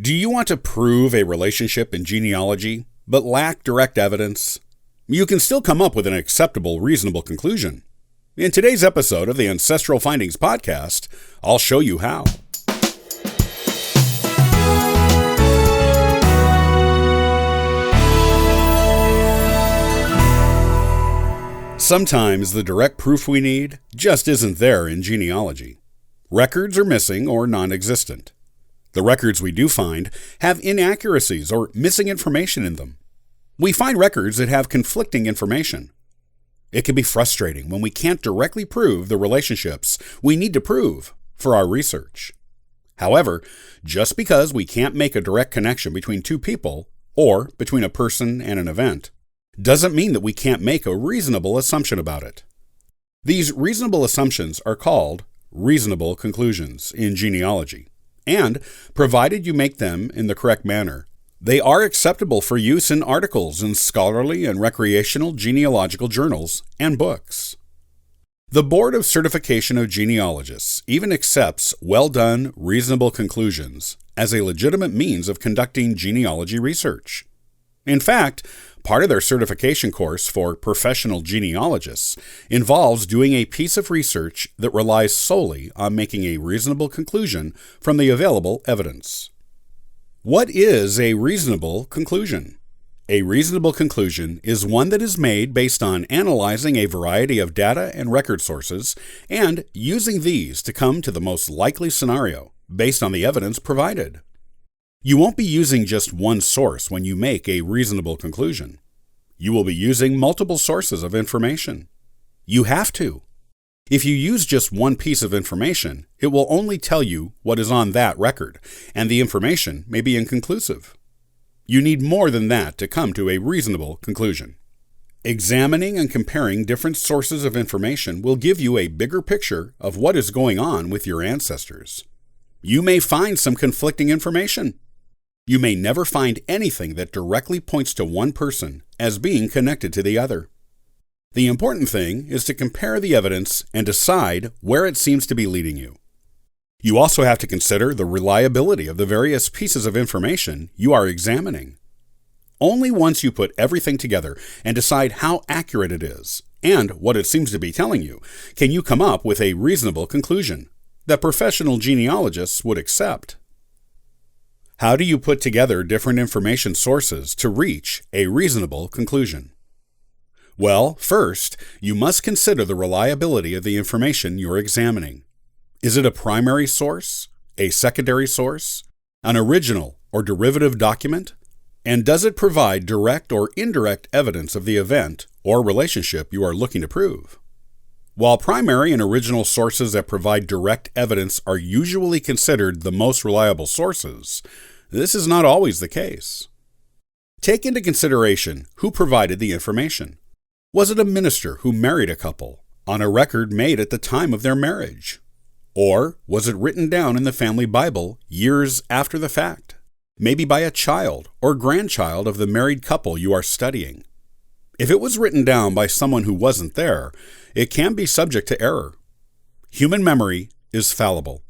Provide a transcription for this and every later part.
Do you want to prove a relationship in genealogy, but lack direct evidence? You can still come up with an acceptable, reasonable conclusion. In today's episode of the Ancestral Findings Podcast, I'll show you how. Sometimes the direct proof we need just isn't there in genealogy. Records are missing or non-existent. The records we do find have inaccuracies or missing information in them. We find records that have conflicting information. It can be frustrating when we can't directly prove the relationships we need to prove for our research. However, just because we can't make a direct connection between two people or between a person and an event doesn't mean that we can't make a reasonable assumption about it. These reasonable assumptions are called reasonable conclusions in genealogy. And, provided you make them in the correct manner, they are acceptable for use in articles in scholarly and recreational genealogical journals and books. The Board of Certification of Genealogists even accepts well-done, reasonable conclusions as a legitimate means of conducting genealogy research. In fact, part of their certification course for professional genealogists involves doing a piece of research that relies solely on making a reasonable conclusion from the available evidence. What is a reasonable conclusion? A reasonable conclusion is one that is made based on analyzing a variety of data and record sources and using these to come to the most likely scenario based on the evidence provided. You won't be using just one source when you make a reasonable conclusion. You will be using multiple sources of information. You have to. If you use just one piece of information, it will only tell you what is on that record, and the information may be inconclusive. You need more than that to come to a reasonable conclusion. Examining and comparing different sources of information will give you a bigger picture of what is going on with your ancestors. You may find some conflicting information. You may never find anything that directly points to one person as being connected to the other. The important thing is to compare the evidence and decide where it seems to be leading you. You also have to consider the reliability of the various pieces of information you are examining. Only once you put everything together and decide how accurate it is and what it seems to be telling you can you come up with a reasonable conclusion that professional genealogists would accept. How do you put together different information sources to reach a reasonable conclusion? Well, first, you must consider the reliability of the information you're examining. Is it a primary source, a secondary source, an original or derivative document? And does it provide direct or indirect evidence of the event or relationship you are looking to prove? While primary and original sources that provide direct evidence are usually considered the most reliable sources, this is not always the case. Take into consideration who provided the information. Was it a minister who married a couple on a record made at the time of their marriage? Or was it written down in the family Bible years after the fact, maybe by a child or grandchild of the married couple you are studying? If it was written down by someone who wasn't there, it can be subject to error. Human memory is fallible.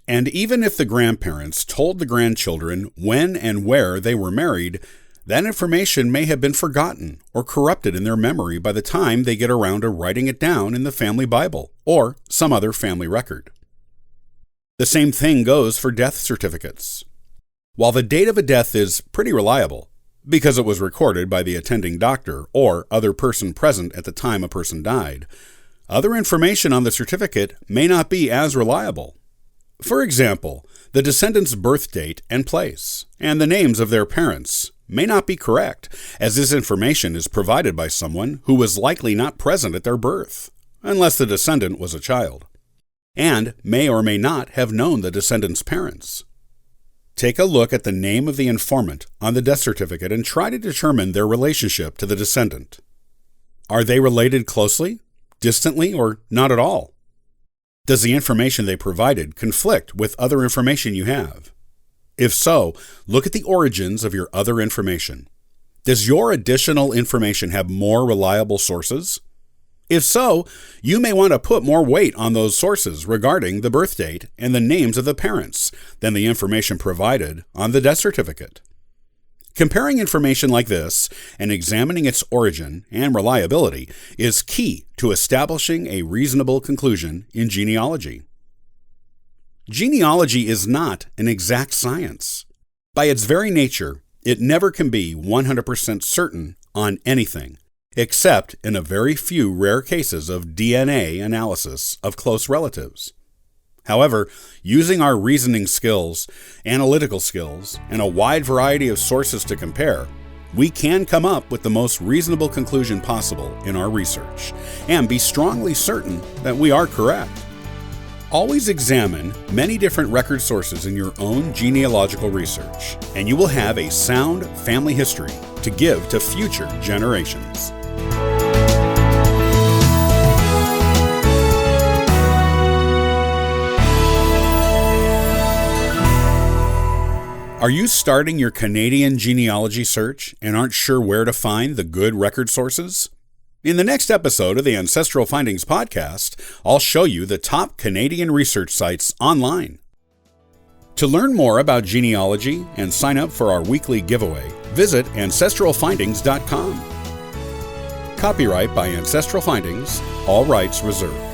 And even if the grandparents told the grandchildren when and where they were married, that information may have been forgotten or corrupted in their memory by the time they get around to writing it down in the family Bible or some other family record. The same thing goes for death certificates. While the date of a death is pretty reliable, because it was recorded by the attending doctor or other person present at the time a person died, other information on the certificate may not be as reliable. For example, the descendant's birth date and place, and the names of their parents may not be correct, as this information is provided by someone who was likely not present at their birth, unless the descendant was a child, and may or may not have known the descendant's parents. Take a look at the name of the informant on the death certificate and try to determine their relationship to the descendant. Are they related closely, distantly, or not at all? Does the information they provided conflict with other information you have? If so, look at the origins of your other information. Does your additional information have more reliable sources? If so, you may want to put more weight on those sources regarding the birth date and the names of the parents than the information provided on the death certificate. Comparing information like this and examining its origin and reliability is key to establishing a reasonable conclusion in genealogy. Genealogy is not an exact science. By its very nature, it never can be 100% certain on anything, except in a very few rare cases of DNA analysis of close relatives. However, using our reasoning skills, analytical skills, and a wide variety of sources to compare, we can come up with the most reasonable conclusion possible in our research and be strongly certain that we are correct. Always examine many different record sources in your own genealogical research, and you will have a sound family history to give to future generations. Are you starting your Canadian genealogy search and aren't sure where to find the good record sources? In the next episode of the Ancestral Findings Podcast, I'll show you the top Canadian research sites online. To learn more about genealogy and sign up for our weekly giveaway, visit ancestralfindings.com. Copyright by Ancestral Findings, all rights reserved.